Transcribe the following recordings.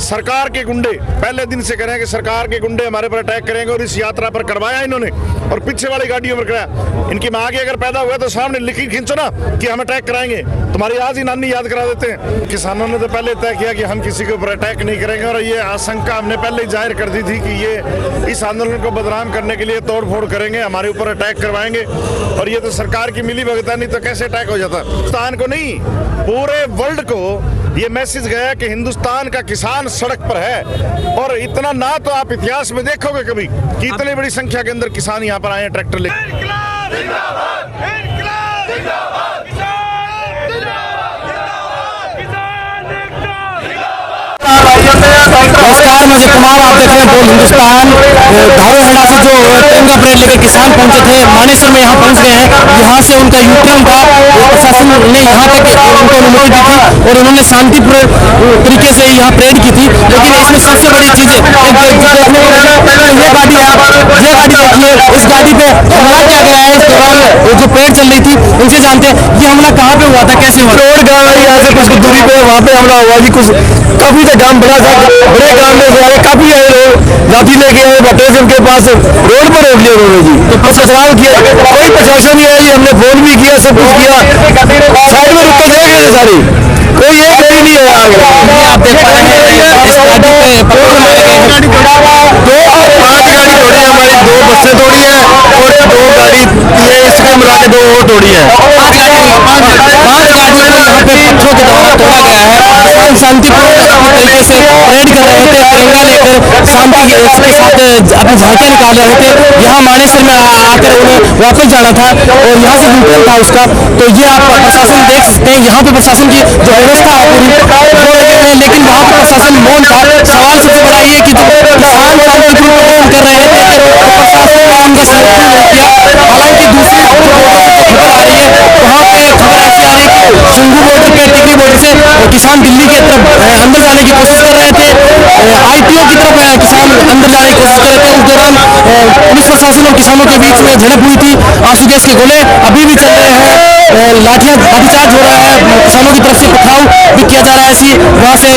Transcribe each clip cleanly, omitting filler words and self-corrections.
सरकार के गुंडे पहले दिन से कह रहे हैं कि सरकार के गुंडे हमारे पर अटैक करेंगे और इस यात्रा पर करवाया इन्होंने और पीछे वाली गाड़ियों पर कराया। इनकी माँ आगे अगर पैदा हुआ तो सामने लिखी खींचो ना कि हम अटैक कराएंगे, तुम्हारी आज ही नानी याद करा देते हैं। किसानों ने तो पहले तय किया कि हम किसी के ऊपर अटैक नहीं करेंगे और ये आशंका हमने पहले ही जाहिर कर दी थी कि ये इस आंदोलन को बदनाम करने के लिए तोड़ फोड़ करेंगे, हमारे ऊपर अटैक करवाएंगे। और ये तो सरकार की मिली भगत नहीं तो कैसे अटैक हो जाता। हिंदुस्तान को नहीं, पूरे वर्ल्ड को ये मैसेज गया कि हिंदुस्तान का किसान सड़क पर है। और इतना ना तो आप इतिहास में देखोगे कभी कि इतनी बड़ी संख्या के अंदर किसान यहाँ पर आए हैं ट्रैक्टर लेकर। नमस्कार, मैं अजय कुमार। आप देख रहे हैं बोल हिंदुस्तान। धारूहेड़ा से जो तिरंगा परेड लेकर किसान पहुंचे थे मानेसर में यहाँ पहुंच गए हैं। यहाँ से उनका यूटर्न था, प्रशासन ने यहाँ तक उनको अनुमति दी थी और उन्होंने शांतिपूर्ण तरीके से यहाँ परेड की थी। लेकिन इसमें सबसे बड़ी चीज ये गाड़ी है, ये गाड़ी देखिए, इस गाड़ी पे हमला किया गया है। इस दौरान जो परेड चल रही थी उनसे जानते हैं ये हमला कहाँ पे हुआ था, कैसे हुआ। रोड गाँव है, यहाँ से कुछ दूरी पे वहाँ पे हमला हुआ जी। कुछ काफी तो गाँव बड़ा था, बड़े गाँव में से काफी आए लोग, जाति लेके आए बटे से उनके पास रोड पर रोक लिया उन्होंने जी। तो सवाल किया, कोई प्रशासन नहीं आई, हमने फोन भी किया, सब कुछ किया, साइड में रुक के देख रहे थे सारी, कोई एक कोई नहीं आया। आप देख पा रहे हैं इस गाड़ी पे पत्थर मारे गए हैं। 5 गाड़ी तोड़ी है हमारी, 2 बसें तोड़ी है और 2 गाड़ी ये इसके मिला के 2 और तोड़ी है। 5 गाड़ियों को यहाँ पे पत्थरों के द्वारा तोड़ा गया है। किसान शांतिपूर्ण तरीके से परेड कर रहे थे, तिरंगा लेकर शांति के साथ अपनी झांकियां निकाल रहे थे। यहाँ मानेसर में आकर उन्हें वापस जाना था और यहाँ से यूटर्न था उसका। तो ये आप प्रशासन देख सकते हैं, यहाँ पे प्रशासन की जो व्यवस्था है पूरी, लेकिन वहाँ पर प्रशासन मौन था। सवाल सबसे बड़ा ये कि जो किसान शांतिपूर्ण कर रहे थे प्रशासन ने उनका समर्थन नहीं किया। हालांकि दूसरी खबर आ रही है, वहाँ पे खबर ऐसी आ रही है कि सिंघू बॉर्डर पे, टिकरी बॉर्डर से किसान दिल्ली की तरफ अंदर जाने की कोशिश कर रहे थे। ITO की तरफ किसान अंदर जाने की कोशिश कर रहे थे। उस दौरान पुलिस प्रशासन और किसानों के बीच में झड़प हुई थी। आंसू गैस के गोले अभी भी चल रहे हैं, लाठीचार्ज हो रहा है, किसानों की तरफ से पथराव भी किया जा रहा है। ऐसी वहाँ से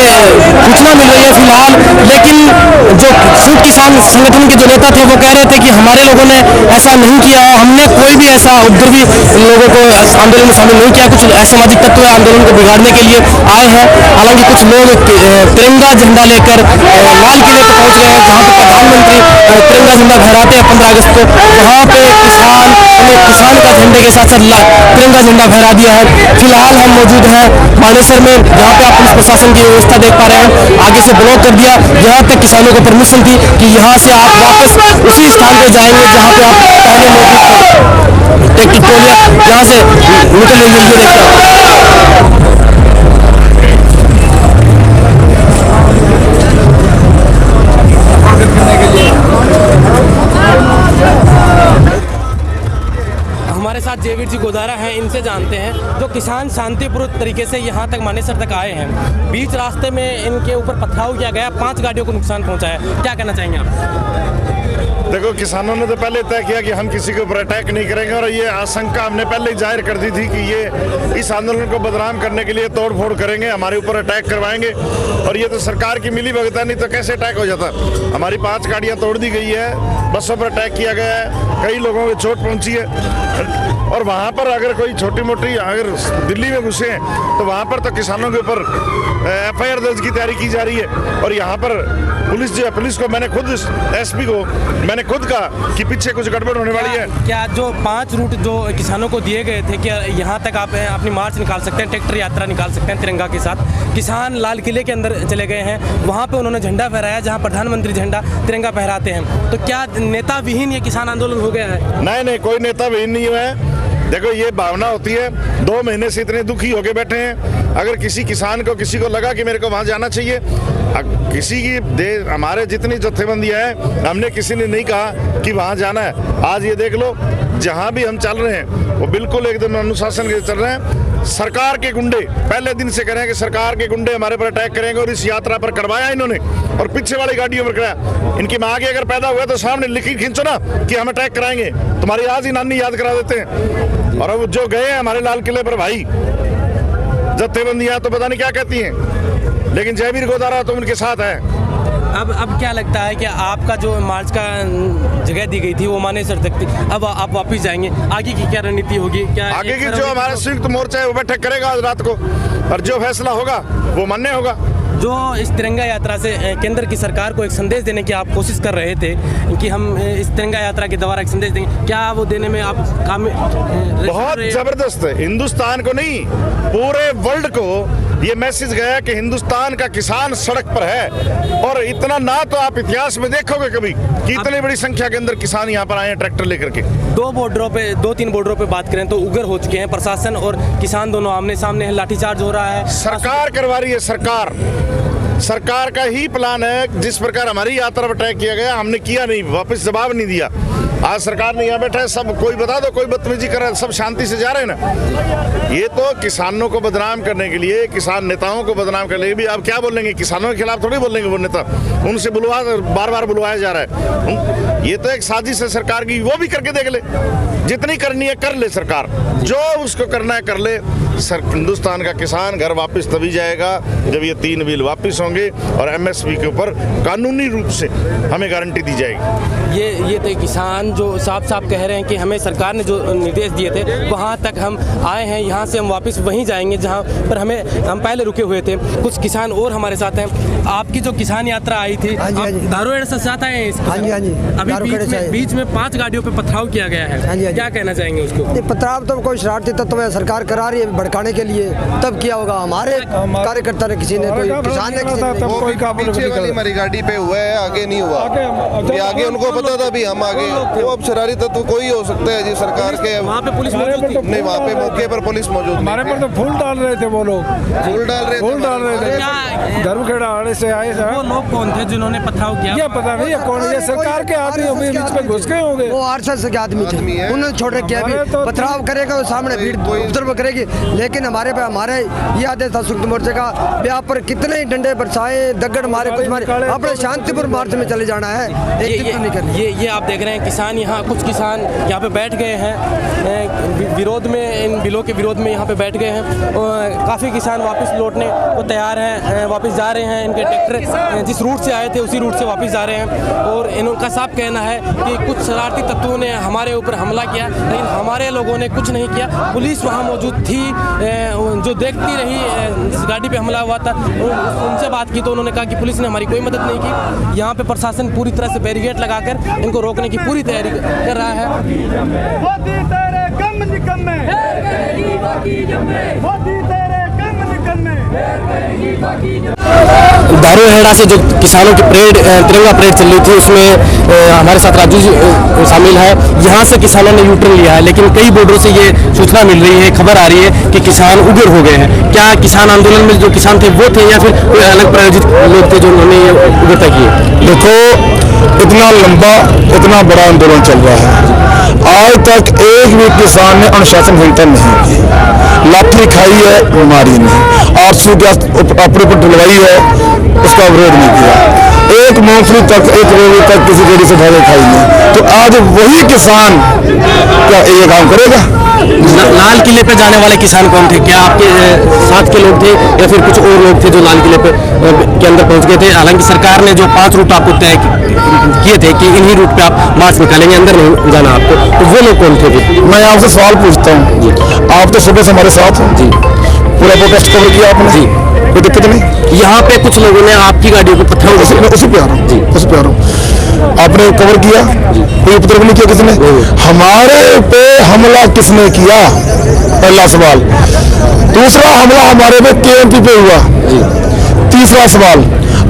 सूचना मिल रही है फिलहाल। लेकिन जो संयुक्त किसान संगठन के जो नेता थे वो कह रहे थे कि हमारे लोगों ने ऐसा नहीं किया, हमने कोई भी ऐसा उपद्रवी लोगों को आंदोलन में शामिल नहीं किया। कुछ असामाजिक तत्व आंदोलन को बिगाड़ने के लिए आए हैं। हालांकि कुछ लोग तिरंगा झंडा लेकर लाल किले पर पहुंच गए हैं, जहां पर प्रधानमंत्री तिरंगा झंडा फहराते हैं 15 अगस्त को। वहां पे किसान का झंडे के साथ साथ तिरंगा झंडा फहरा दिया है। फिलहाल हम मौजूद हैं मानेसर में, जहाँ पे आप पुलिस प्रशासन की व्यवस्था देख पा रहे हैं। आगे से ब्लॉक कर दिया, यहाँ तक किसानों को परमिशन थी कि यहाँ से आप वापस उसी स्थान पे जाएंगे जहाँ पे आप पहले मौजूद थे। ट्रैक्टर ट्रॉलियां यहाँ से निकल रही है, ये देखिए। हमारे साथ जयवीर जी गोदारा हैं, इनसे जानते हैं जो किसान शांतिपूर्ण तरीके से यहाँ तक मानेसर तक आए हैं। बीच रास्ते में इनके ऊपर पथराव किया गया, 5 गाड़ियों को नुकसान पहुंचा है, क्या कहना चाहेंगे आप। देखो, किसानों ने तो पहले तय किया कि हम किसी के ऊपर अटैक नहीं करेंगे और ये आशंका हमने पहले ही जाहिर कर दी थी कि ये इस आंदोलन को बदनाम करने के लिए तोड़ फोड़ करेंगे, हमारे ऊपर अटैक करवाएंगे। और ये तो सरकार की मिली भगत नहीं तो कैसे अटैक हो जाता। हमारी 5 गाड़ियां तोड़ दी गई है, बसों पर अटैक किया गया है, कई लोगों को चोट पहुंची है। और वहाँ पर अगर कोई छोटी मोटी अगर दिल्ली में घुसे हैं तो वहाँ पर तो किसानों के ऊपर FIR दर्ज की तैयारी की जा रही है। और यहाँ पर पुलिस जो है, पुलिस को मैंने खुद SP को मैंने खुद कहा कि पीछे कुछ गड़बड़ होने वाली है। क्या जो 5 रूट जो किसानों को दिए गए थे, क्या यहाँ तक आप अपनी मार्च निकाल सकते हैं, ट्रैक्टर यात्रा निकाल सकते हैं तिरंगा के साथ। किसान लाल किले के अंदर चले गए हैं, वहाँ पे उन्होंने झंडा फहराया जहाँ प्रधानमंत्री झंडा तिरंगा फहराते हैं। तो क्या नेता विहीन ये किसान आंदोलन हो गया है। नहीं, कोई नेता विहीन नहीं हुआ है। देखो, ये भावना होती है, 2 महीने से इतने दुखी होके बैठे हैं। अगर किसी किसान को, किसी को लगा कि मेरे को वहाँ जाना चाहिए, किसी की हमारे जितनी जत्थेबंदियाँ हैं, हमने किसी ने नहीं कहा कि वहाँ जाना है। आज ये देख लो, जहाँ भी हम चल रहे हैं वो बिल्कुल एकदम अनुशासन के चल रहे हैं। सरकार के गुंडे पहले दिन से कह रहे हैं कि सरकार के गुंडे हमारे पर अटैक करेंगे और इस यात्रा पर करवाया इन्होंने और पीछे वाली गाड़ियों पर कराया। इनकी माँ आगे अगर पैदा हुआ तो सामने लिखी खींचो ना कि हम अटैक कराएंगे, तुम्हारी आज ही नानी याद करा देते हैं। और अब जो गए हैं हमारे लाल किले पर भाई जत्थेबंदियां तो पता नहीं क्या कहती हैं। लेकिन जयवीर गोदारा तो उनके साथ है। अब क्या लगता है कि आपका जो मार्च का जगह दी गई थी वो माने सर सकती, अब आप वापस जाएंगे, आगे की क्या रणनीति होगी? क्या आगे की जो हमारा संयुक्त मोर्चा है वो बैठक करेगा आज रात को, और जो फैसला होगा वो मान्य होगा। जो इस तिरंगा यात्रा से केंद्र की सरकार को एक संदेश देने की आप कोशिश कर रहे थे कि हम इस तिरंगा यात्रा के द्वारा एक संदेश देंगे, क्या वो देने में आप बहुत जबरदस्त है। हिंदुस्तान को नहीं, पूरे वर्ल्ड को ये मैसेज गया कि हिंदुस्तान का किसान सड़क पर है। और इतना ना तो आप इतिहास में देखोगे कभी कि इतनी बड़ी संख्या के अंदर किसान यहाँ पर आए हैं ट्रैक्टर लेकर के। दो तीन बॉर्डरों पे बात करें तो उग्र हो चुके हैं, प्रशासन और किसान दोनों आमने सामने हैं, लाठीचार्ज हो रहा है। सरकार करवा रही है, सरकार का ही प्लान है। जिस प्रकार हमारी यात्रा पर तय किया गया, हमने किया नहीं, वापस जवाब नहीं दिया। आज सरकार ने यहाँ बैठा है, सब कोई बता दो कोई बदतमीजी कर रहा है, सब शांति से जा रहे हैं ना। ये तो किसानों को बदनाम करने के लिए, किसान नेताओं को बदनाम करने के लिए भी आप क्या बोलेंगे, किसानों के खिलाफ थोड़ी बोलेंगे वो नेता, उनसे बार बार बुलवाया जा रहा है। ये तो एक साजिश है सरकार की, वो भी करके देख ले, जितनी करनी है कर ले सरकार, जो उसको करना है कर ले। हिंदुस्तान का किसान घर वापस तभी जाएगा जब ये 3 बिल वापस होंगे और MSP के ऊपर कानूनी रूप से हमें गारंटी दी जाएगी। ये तो किसान जो साफ साफ कह रहे हैं कि हमें सरकार ने जो निर्देश दिए थे वहाँ तक हम आए हैं, यहाँ से हम वापस वहीं जाएंगे जहाँ पर हम पहले रुके हुए थे। कुछ किसान और हमारे साथ हैं। आपकी जो किसान यात्रा आई थी, धारूहेड़ा से साथ आए हैं। अभी बीच में 5 गाड़ियों पे पथराव किया गया है, क्या कहना चाहेंगे उसको? पथराव तो कोई शरारती तत्व है, सरकार करा रही है भड़काने के लिए, तब किया होगा। हमारे कार्यकर्ता ने किसी ने, कोई किसान ने पीछे वाली हमारी गाड़ी पे हुआ है, आगे नहीं हुआ। आगे उनको पता था भी हम आगे, वो अब शरारती तत्व कोई हो सकता है जी। सरकार के वहाँ पे पुलिस मौजूद थी? नहीं, वहाँ पे मौके पर पुलिस मौजूद। हमारे पर तो फूल डाल रहे थे वो लोग, फूल डाल रहे थे। धर्मखेड़ा आड़े से आए वो लोग कौन थे जिन्होंने पथराव किया? ये पता नहीं है कौन, ये सरकार के आदमी होंगे, बीच में घुस गए होंगे। वो RSS के आदमी थे, उन्होंने छोड़ रखे। अभी पथराव करेगा वो सामने भीड़ उपद्रव करेगी, लेकिन हमारे ये आदेश था संयुक्त मोर्चे का, यहाँ पर कितने ही डंडे बरसाए, दगड़ मारे, कुछ मारे, अपने शांतिपूर्ण मार्च में चले जाना है। ये आप देख रहे हैं किसान, यहाँ कुछ किसान यहाँ पे बैठ गए हैं विरोध में, इन बिलों के विरोध में यहाँ पे बैठ गए हैं। काफ़ी किसान वापस लौटने को तैयार हैं, वापस जा रहे हैं। इनके ट्रैक्टर जिस रूट से आए थे उसी रूट से वापस जा रहे हैं। और इनका साफ कहना है कि कुछ शरारती तत्वों ने हमारे ऊपर हमला किया, लेकिन हमारे लोगों ने कुछ नहीं किया। पुलिस वहाँ मौजूद थी जो देखती रही, जिस गाड़ी पे हमला हुआ था उनसे बात की तो उन्होंने कहा कि पुलिस ने हमारी कोई मदद नहीं की। यहाँ पे प्रशासन पूरी तरह से बैरिकेड लगाकर इनको रोकने की पूरी तैयारी कर रहा है। धारूहेड़ा से जो किसानों की परेड, तिरंगा परेड चल रही थी, उसमें हमारे साथ राजू जी शामिल है। यहाँ से किसानों ने यू टर्न लिया है, लेकिन कई बोर्डों से ये सूचना मिल रही है, खबर आ रही है कि किसान उग्र हो गए हैं। क्या किसान आंदोलन में जो किसान थे वो थे या फिर कोई अलग प्रायोजित लोग थे जो उन्होंने ये उग्रता की? देखो, इतना लंबा, इतना बड़ा आंदोलन चल रहा है, आज तक एक भी किसान ने अनुशासनहीनता नहीं की। लाठी खाई है, मारी नहीं, 800 गैस अपने पर डलवाई है, उसका विरोध नहीं किया। एक मूंगफली तक, एक रोटी तक किसी रेडी से ढाले खाई नहीं। तो आज वही किसान क्या ये काम करेगा? लाल किले पे जाने वाले किसान कौन थे? क्या आपके साथ के लोग थे या फिर कुछ और लोग थे जो लाल किले पे के अंदर पहुंच गए थे? हालांकि सरकार ने जो 5 रूट आपको तय किए थे कि इन्हीं रूट पे आप मार्च निकालेंगे, अंदर नहीं जाना आपको, तो वो लोग कौन थे? मैं आपसे सवाल पूछता हूँ, आप तो सुबह से हमारे साथ हो जी, पूरा प्रोटेस्ट कवर किया आपने जी, कोई दिक्कत नहीं? यहाँ पे कुछ लोगों ने आपकी गाड़ियों को पत्थर, उसी पे आ रहा हूँ जी, उसी पे आ रहा हूँ। आपने कवर किया, कोई उपद्रव नहीं किया किसने? हमारे पे हमला किसने किया? पहला सवाल। दूसरा हमला हमारे पे KMP पे हुआ जी। तीसरा सवाल,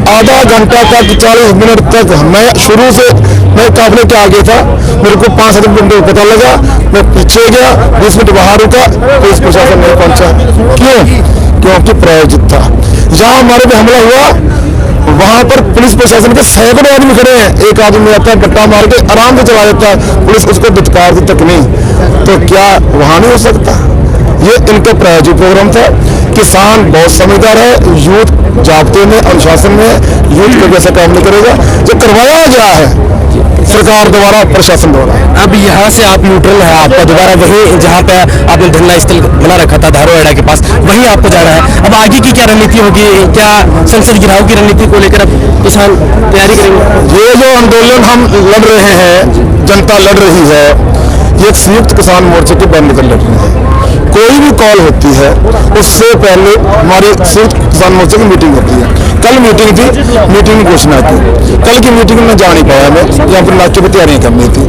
आधा घंटा तक 40 मिनट तक मैं शुरू से मैं काफले के आगे था, मेरे को 5-7 मिनट में पता लगा, मैं पीछे गया, 20 मिनट बाहर रुका, पुलिस प्रशासन नहीं पहुंचा। क्यों? क्योंकि प्रायोजित था। जहाँ हमारे पे हमला हुआ वहां पर पुलिस प्रशासन के सैकड़ों आदमी खड़े हैं, एक आदमी आता है गट्टा मार के आराम से चला देता है, पुलिस उसको दुत्कार तक नहीं। तो क्या वहां नहीं हो सकता? ये इनका प्रायोजित प्रोग्राम था। किसान बहुत समझदार है, यूथ जाब्ते में, अनुशासन में, यूथ को जैसा काम नहीं करेगा। जो करवाया गया है सरकार द्वारा, प्रशासन द्वारा। अब यहाँ से आप न्यूट्रल है, आपका दोबारा वही जहाँ पे आपने धरना स्थल बना रखा था धारोएड़ा के पास, वहीं आपको जाना है। अब आगे की क्या रणनीति होगी, क्या संसद घिराव की रणनीति को लेकर अब किसान तैयारी करेंगे? ये जो आंदोलन हम लड़ रहे हैं, जनता लड़ रही है, ये एक संयुक्त किसान मोर्चे के बैनर पर लड़ रही है। कोई भी कॉल होती है उससे पहले हमारे संयुक्त किसान मोर्चे की मीटिंग होती है। कल मीटिंग थी, मीटिंग की घोषणा थी, कल की मीटिंग में जा नहीं पाया मैं, यहाँ पर नाचों की तैयारियां करनी थी।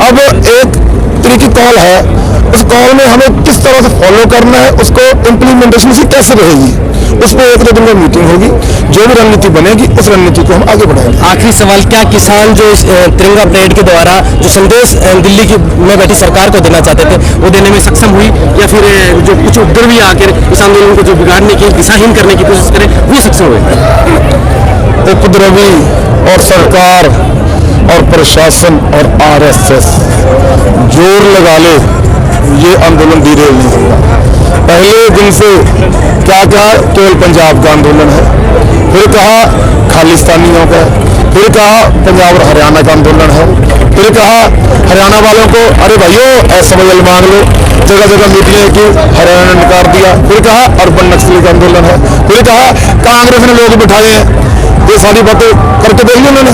अब एक तरीके कॉल है, उस कॉल में हमें किस तरह से फॉलो करना है, उसको इम्प्लीमेंटेशन से कैसे रहेगी, उस पर 1-2 दिन में मीटिंग होगी। जो भी रणनीति बनेगी उस रणनीति को हम आगे बढ़ाएंगे। आखिरी सवाल, क्या किसान जो इस तिरंगा परेड के द्वारा जो संदेश दिल्ली की में बैठी सरकार को देना चाहते थे, वो देने में सक्षम हुई, या फिर जो कुछ उपद्रवी आकर इस आंदोलन को जो बिगाड़ने की, दिशाहीन करने की कोशिश करें, वो सक्षम हुए? उपद्रवी और सरकार और प्रशासन और आरएसएस जोर लगा ले, ये आंदोलन धीरे नहीं होगा। पहले दिन से क्या कहा, केवल पंजाब का आंदोलन है, फिर कहा खालिस्तानियों का, फिर कहा पंजाब और हरियाणा का आंदोलन है, फिर कहा हरियाणा वालों को अरे भाइयों एसएमएल मांग लो, जगह जगह मीटिंगें की, हरियाणा ने नकार दिया, फिर कहा अर्बन नक्सली का आंदोलन है, फिर कहा कांग्रेस ने लोग बिठाए हैं। ये सारी बातें करके देख ली उन्होंने,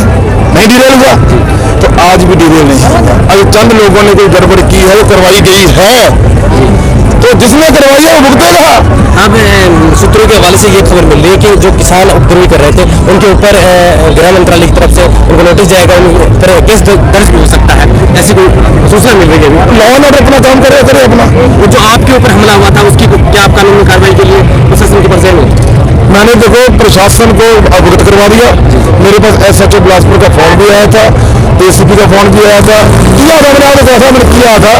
नहीं डिटेल हुआ, तो आज भी डिटेल नहीं होगा। अगर चंद लोगों ने कोई गड़बड़ की है, वो करवाई गई है, तो जिसने करवाई है वो भुगतेगा। अब सूत्रों के हवाले से ये खबर मिल रही है कि जो किसान उपद्रवी कर रहे थे उनके ऊपर गृह मंत्रालय की तरफ से उनको नोटिस जाएगा, उन पर केस दर्ज भी हो सकता है, ऐसी कोई सूचना मिल रही है। लॉ एंड ऑर्डर अपना काम करे अपना। वो जो आपके ऊपर हमला हुआ था उसकी क्या आप कानूनी कार्रवाई के लिए प्रशासन के पास गए? मैंने देखो प्रशासन को अवगत करवा दिया। मेरे पास SHO बिलासपुर का फोन भी आया था, ACP का फोन भी आया था, किया था मैंने, कैसा मैंने किया था,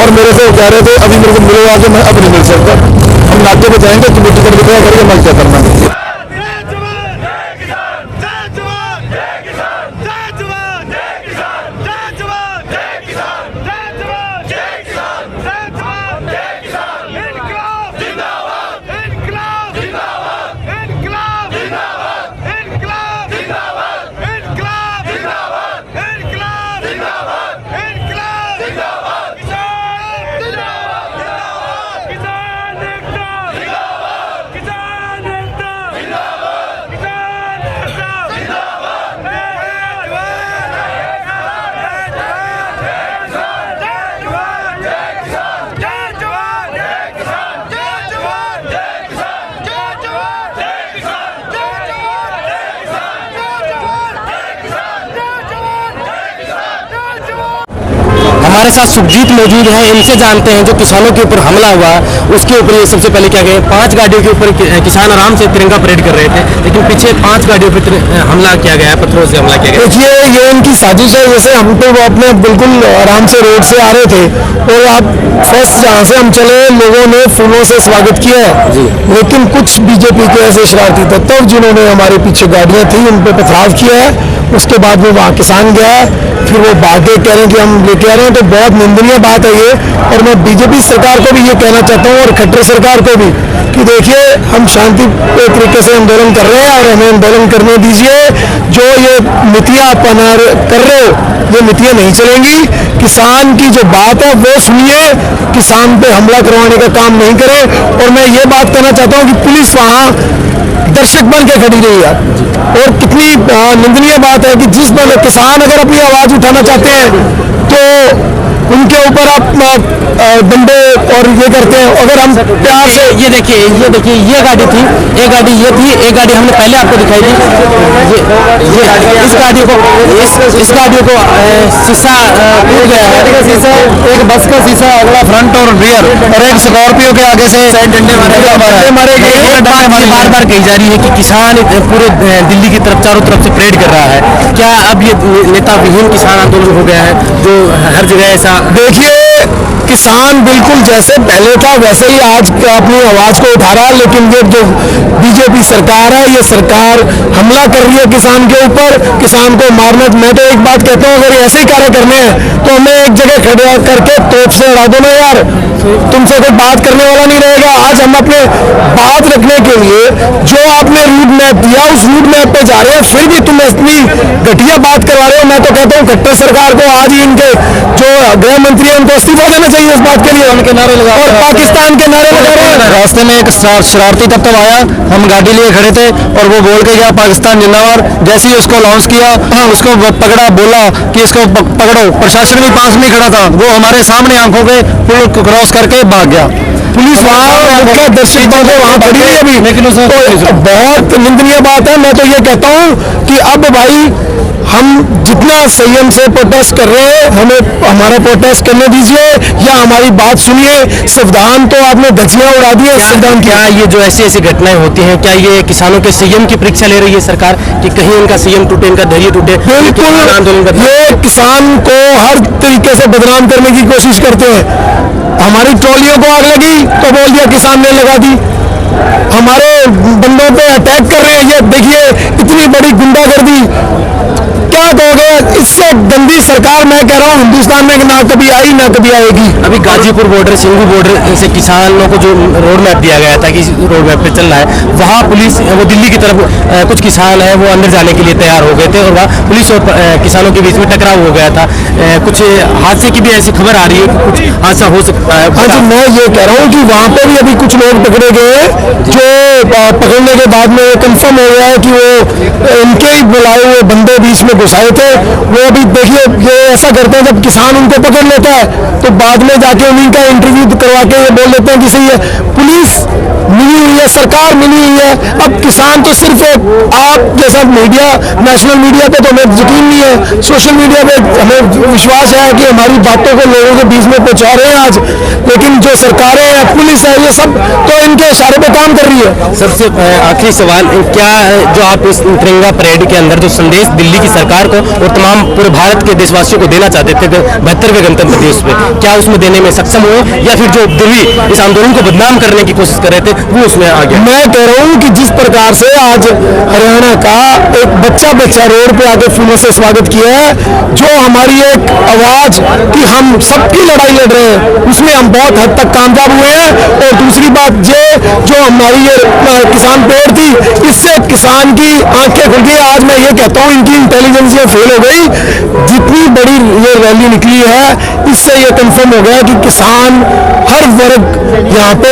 और मेरे से कह रहे थे अभी मेरे को मिलो आके, मैं अब नहीं मिल सकता, हम नाटे पे जाएंगे, कमेटी कर विक्रय करके मैं क्या करना है। हमारे साथ सुखजीत मौजूद है, इनसे जानते हैं जो किसानों के ऊपर हमला हुआ उसके ऊपर ये सबसे पहले क्या कहें। 5 गाड़ियों के ऊपर किसान आराम से तिरंगा परेड कर रहे थे, लेकिन पीछे 5 गाड़ियों पर हमला किया गया है, पत्थरों से हमला किया गया। देखिए ये इनकी साजिश है। जैसे हम तो अपने बिल्कुल आराम से रोड से आ रहे थे और आप फर्स्ट जहाँ से हम चले लोगों ने फूलों से स्वागत किया है, लेकिन कुछ बीजेपी के ऐसे शरारती तत्व जिन्होंने हमारे पीछे गाड़ियाँ थी उन पर पथराव किया है। उसके बाद वो वहाँ किसान गया, फिर वो भागे कह रहे हैं कि हम लेके आ रहे हैं, तो बहुत निंदनीय बात है ये। और मैं बीजेपी सरकार को भी ये कहना चाहता हूँ और खट्टर सरकार को भी कि देखिए हम शांति तरीके से आंदोलन कर रहे हैं और हमें आंदोलन करने दीजिए। जो ये नीतियाँ आप कर रहे हो ये नीतियाँ नहीं चलेंगी। किसान की जो बात है वो सुनिए, किसान पे हमला करवाने का काम नहीं करें। और मैं ये बात कहना चाहता हूँ कि पुलिस वहाँ दर्शक बन के खड़ी रही है और कितनी निंदनीय बात है कि जिस बल किसान अगर अपनी आवाज उठाना चाहते हैं तो उनके ऊपर आप डंडे और ये करते हैं। अगर हम प्यार से ये देखिए ये गाड़ी थी, एक गाड़ी ये थी, एक गाड़ी हमने पहले आपको दिखाई थी। ये इस गाड़ी को शीशा टूट गया है, शीशा एक बस का शीशा अगला फ्रंट और रियर, और एक स्कॉर्पियो के आगे से डंडे मारे गए। बार बार कही जा रही है कि किसान पूरे दिल्ली की तरफ चारों तरफ से परेड कर रहा है। क्या अब ये नेता विहीन किसान आंदोलन हो गया है जो हर जगह ऐसा? देखिए किसान बिल्कुल जैसे पहले था वैसे ही आज अपनी आवाज को उठा रहा है, लेकिन ये जो बीजेपी सरकार है, ये सरकार हमला कर रही है किसान के ऊपर, किसान को मारना। मैं तो एक बात कहता हूँ, अगर ऐसे ही कार्य करने हैं तो हमें एक जगह खड़ा करके तोप से उड़ा दो ना यार, तुमसे कोई बात करने वाला नहीं रहेगा। आज हम अपने बात रखने के लिए जो आपने रूट मैप दिया, उस रूट मैप पे जा रहे हैं, फिर भी तुम इतनी घटिया बात करवा रहे हो। मैं तो कहता हूँ खट्टर सरकार को आज ही इनके जो गृह मंत्री है उनको इस्तीफा देना चाहिए इस बात के लिए। उनके नारे लगा और पाकिस्तान के नारे लगा रहे हैं। रास्ते में एक शरारती तत्व आया, हम गाड़ी लिए खड़े थे और वो बोल के गया पाकिस्तान जिंदाबाद। जैसे ही उसको अनाउंस किया, उसको पकड़ा, बोला कि इसको पकड़ो। प्रशासन भी पास में खड़ा था, वो हमारे सामने आंखों के पुल क्रॉस करके भाग गया। पुलिस वहाँ दर्शक वहाँ खड़ी है अभी, लेकिन तो बहुत निंदनीय बात है। मैं तो ये कहता हूँ कि अब भाई हम जितना संयम से प्रोटेस्ट कर रहे हैं, हमें हमारा प्रोटेस्ट करने दीजिए या हमारी बात सुनिए। संविधान तो आपने धज्जियां उड़ा दी है संविधान की। क्या ये जो ऐसी ऐसी घटनाएं होती हैं, क्या ये किसानों के संयम की परीक्षा ले रही है सरकार कि कहीं इनका संयम टूटे, इनका धैर्य टूटे? बिल्कुल, ये किसान को हर तरीके से बदनाम करने की कोशिश करते हैं। हमारी ट्रॉलियों को आग लगी तो बोल दिया किसान ने लगा दी, हमारे बंदों पे अटैक कर रहे हैं, ये देखिए इतनी बड़ी गुंडागर्दी। क्या कहोगे, इससे गंदी सरकार मैं कह रहा हूँ हिंदुस्तान में ना कभी आई ना कभी आएगी। अभी गाजीपुर बॉर्डर, सिंघू बॉर्डर से किसानों को जो रोड मैप दिया गया था कि रोड मैप पे चल रहा है, वहाँ पुलिस, वो दिल्ली की तरफ कुछ किसान हैं वो अंदर जाने के लिए तैयार हो गए थे और वहाँ पुलिस और किसानों के बीच में टकराव हो गया था। कुछ हादसे की भी ऐसी खबर आ रही है कि कुछ हादसा हो सकता है। हाँ जी, मैं ये कह रहा हूँ कि वहाँ पे भी अभी कुछ लोग पकड़े गए, जो पकड़ने के बाद में कंफर्म हो गया है कि वो इनके ही बुलाए हुए बंदे बीच में घुसाए थे। वो अभी देखिए ये ऐसा करते हैं, जब किसान उनको पकड़ लेता है तो बाद में जाके उन्हीं का इंटरव्यू करवा के ये बोल देते हैं कि सही है, पुलिस मिली हुई है, सरकार मिली हुई है। अब किसान तो सिर्फ आप जैसा मीडिया, नेशनल मीडिया पे तो हमें यकीन नहीं है, सोशल मीडिया पे हमें विश्वास है कि हमारी बातों को लोगों के बीच में पहुंचा रहे हैं आज, लेकिन जो सरकारें हैं, पुलिस है, ये सब तो इनके इशारे पे काम कर रही है। सबसे आखिरी सवाल, क्या जो आप इस तिरंगा परेड के अंदर जो संदेश दिल्ली की सरकार को और तमाम पूरे भारत के देशवासियों को देना चाहते थे 72वें गणतंत्र दिवस पे, क्या उसमें देने में सक्षम हुए या फिर जो दिल्ली इस आंदोलन को बदनाम करने की कोशिश कर रहे थे वो उसमें आ गया? मैं कह रहा हूँ कि जिस प्रकार से आज हरियाणा का एक बच्चा रोड पे आके फूलों से स्वागत किया है, जो हमारी एक आवाज कि हम सबकी लड़ाई लड़ रहे हैं, उसमें हम बहुत हद तक कामयाब हुए हैं। और दूसरी बात ये जो हमारी ये किसान पेड़ थी, इससे किसान की आंखें खुल गई। आज मैं ये कहता हूँ इनकी इंटेलिजेंस ये फेल हो गई। जितनी बड़ी ये रैली निकली है, इससे ये कंफर्म हो गया कि किसान हर वर्ग यहाँ पे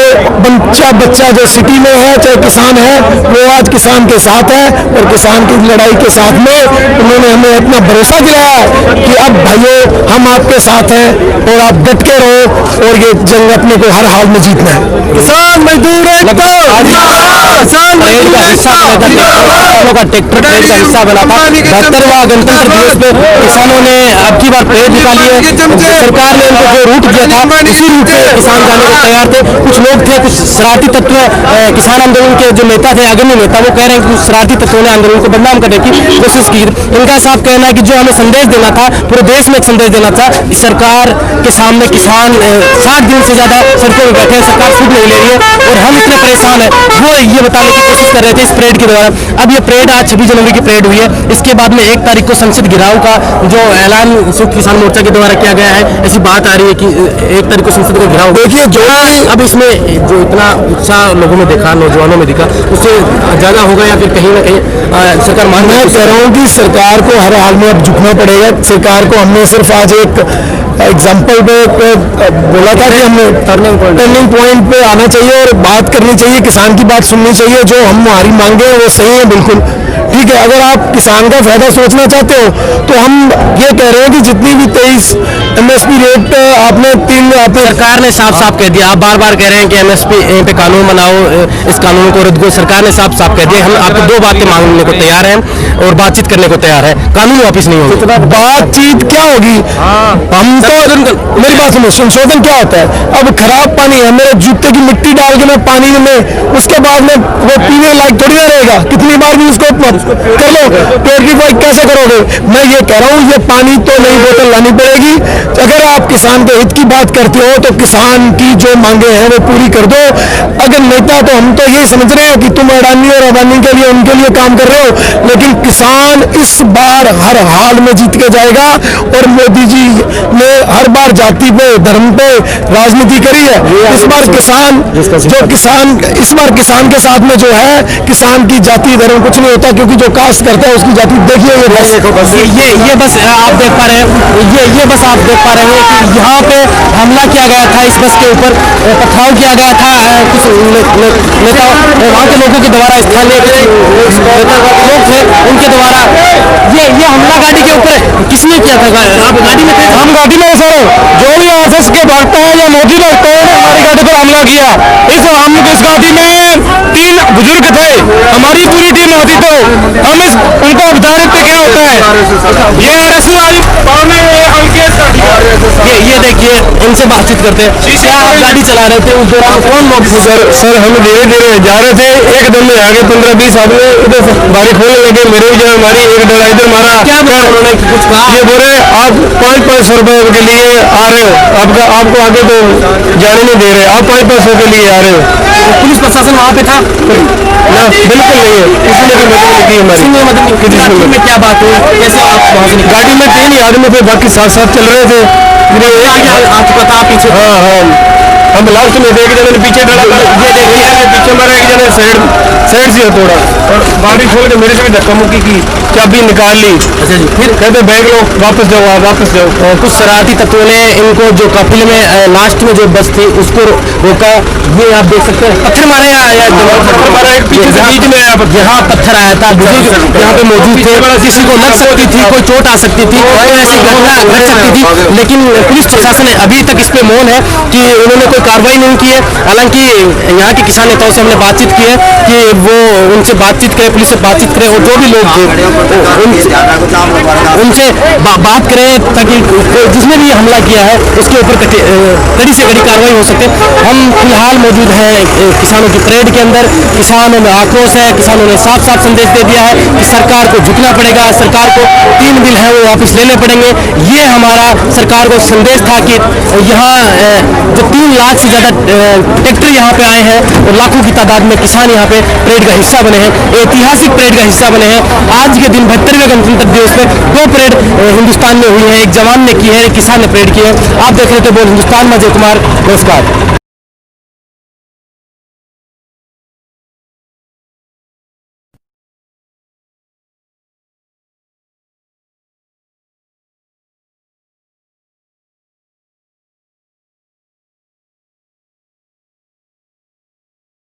बच्चा जो सिटी में है चाहे किसान है, वो आज किसान के साथ है और किसान की लड़ाई के साथ में उन्होंने हमें इतना भरोसा दिलाया कि अब भाइयों हम आपके साथ हैं और आप डट के रहो और ये जंग अपने को हर हाल में जीतना है। किसान मजदूर ट्रैक्टर परेड का हिस्सा बना था। 72वां गणतंत्र दिवस पे किसानों ने अब की बार परेड निकाली है। सरकार ने उनको जो रूट दिया था उसी रूट पे किसान जाने को तैयार थे। कुछ लोग थे, कुछ शरारती तत्व, किसान आंदोलन के जो नेता थे, अग्रणी नेता, वो कह रहे हैं कि कुछ शरारती तत्वों ने आंदोलन को बदनाम करने की कोशिश की। इनका साफ कहना है कि जो हमें संदेश देना था, पूरे देश में एक संदेश देना था कि सरकार के सामने किसान 7 दिन से ज्यादा सड़कों में बैठे हैं, सरकार सूट नहीं ले रही है और हम इतने परेशान हैं, वो ये बताने की कोशिश कर रहे थे इस परेड के दौरान। अब ये परेड आज 26 जनवरी की परेड हुई है, इसके बाद में 1 तारीख को संसद घिराव का जो ऐलान संयुक्त किसान मोर्चा के द्वारा किया गया है, ऐसी बात आ रही है कि 1 तारीख को संसद को घिराव। देखिए जो अब इसमें जो इतना उत्साह लोगों में देखा, नौजवानों में दिखा, उससे ज्यादा होगा या फिर कहीं ना कहीं सरकार मान? मैं कह रहा हूँ कि सरकार को हर हाल में अब झुकना पड़ेगा। सरकार को हमने सिर्फ आज एक एग्जाम्पल पे बोला था कि हमें टर्निंग पॉइंट पे आना चाहिए और बात करनी चाहिए, किसान की बात सुननी चाहिए। जो हम हमारी मांगे हैं वो सही है, बिल्कुल ठीक है। अगर आप किसान का फायदा सोचना चाहते हो तो हम ये कह रहे हैं कि जितनी भी 23 MSP रेट आपने सरकार ने साफ साफ कह दिया। आप बार बार कह रहे हैं कि MSP पे कानून बनाओ, इस कानून को रद्द करो। सरकार ने साफ साफ कह दिया हम आपको 2 बातें मांगने को तैयार हैं और बातचीत करने को तैयार है, कानून वापिस नहीं होगा। बातचीत क्या होगी? हम तो मेरी बात सुनो, संशोधन क्या होता है? अब खराब पानी है, मेरे जूते की मिट्टी डाल के मैं पानी में, उसके बाद में वो पीने लायक थोड़ी ना रहेगा। कितनी बार भी उसको कर लो, प्योरिफाई कैसे करोगे? मैं ये कह रहा हूँ ये पानी तो नई बोतल लानी पड़ेगी। अगर आप किसान के हित की बात करते हो तो किसान की जो मांगे हैं वो पूरी कर दो। अगर नेता तो हम तो ये समझ रहे हैं कि तुम अडानी और अदानी के लिए उनके लिए काम कर रहे हो, लेकिन किसान इस बार हर हाल में जीत के जाएगा। और मोदी जी ने हर बार जाति पे धर्म पे राजनीति करी है। इस बार किसान के साथ में जो है, किसान की जाति धर्म कुछ नहीं होता, क्योंकि जो कास्ट करता है उसकी जाति देखिए ये बस ये बस आप देख पा रहे हैं, ये बस आप देख पा रहे हैं कि यहाँ पे हमला किया गया था, इस बस के ऊपर पथराव किया गया था कुछ नेता वहाँ के लोगों के द्वारा, स्थानीय लोग थे उनके द्वारा। ये हमला गाड़ी के ऊपर किसने किया था? आप गाड़ी में थे? हम गाड़ी में सर, जो भी आरएसएस के भक्त हैं या मोदी भक्त हैं, हमारी गाड़ी पर हमला किया। इस गाड़ी में 3 बुजुर्ग थे, हमारी पूरी टीम होती तो हम उनको बता रहे थे क्या होता है। ये आरएसएस वाली ये देखिए इनसे बातचीत करते हैं। क्या आप गाड़ी चला रहे थे उस दौरान? कौन लोग थे? सर हम धीरे धीरे जा रहे थे, एकदम में आगे 15-20 आदमी इधर बारी खोलने लगे, मेरे भी जो हमारी एक डरा इधर मारा। क्या उन्होंने कुछ कहा? ये बोले आप 500 रुपए के लिए आ रहे हो, आपको आगे तो जाने नहीं दे रहे, आप 500 के लिए आ रहे हो। पुलिस प्रशासन वहाँ पे था? ना बिल्कुल नहीं है, किसी ने भी मदद नहीं की हमारी। गाड़ी में क्या बात हुई? कैसे आप वहाँ से निकले? गाड़ी में 3 ही आदमी थे, बाकी साथ साथ चल रहे थे। आपको पता पीछे? हाँ हम लास्ट में एक जने ने पीछे डरा, ये देखिए पीछे हमारा एक जने साइड से तोड़ा और बारी खोल के मेरे से भी धक्का मुक्की की, चाबी निकाल ली। अच्छा जी, फिर कहते बैग लो, वापस जाओ, आप वापस जाओ। कुछ शरारती तत्वों ने इनको जो काफिले में लास्ट में जो बस थी उसको रोका। ये आप देख सकते हैं पत्थर मारे या पत्थर मारा एक पीछे से बीच में यहाँ पत्थर आया था। बुजुर्ग यहाँ पे मौजूद थे, किसी को लग सकती थी, कोई चोट आ सकती थी, कोई ऐसी घटना घट सकती थी, लेकिन पुलिस प्रशासन ने अभी तक इस पे मौन है कि उन्होंने कोई कार्रवाई नहीं की है। हालांकि यहाँ के किसान नेताओं से हमने बातचीत की है कि वो उनसे बातचीत करें, पुलिस से बातचीत करें और जो भी लोग थे उनसे बात करें ताकि जिसने भी हमला किया है उसके ऊपर कड़ी से कड़ी कार्रवाई हो सके। हम फिलहाल मौजूद हैं किसानों की परेड के अंदर। किसानों में आक्रोश है, किसानों ने साफ साफ संदेश दे दिया है कि सरकार को झुकना पड़ेगा, सरकार को 3 बिल है वो वापस लेने पड़ेंगे। ये हमारा सरकार को संदेश था कि यहाँ जो 3 लाख से ज़्यादा ट्रैक्टर यहाँ पे आए हैं और लाखों की तादाद में किसान यहाँ पे परेड का हिस्सा बने हैं, ऐतिहासिक परेड का हिस्सा बने हैं। आज के दिन 72वें गणतंत्र दिवस में 2 परेड हिंदुस्तान में हुई है, एक जवान ने की है, एक किसान ने परेड की है। आप देख रहे थे बोल हिंदुस्तान में अजय कुमार, नमस्कार।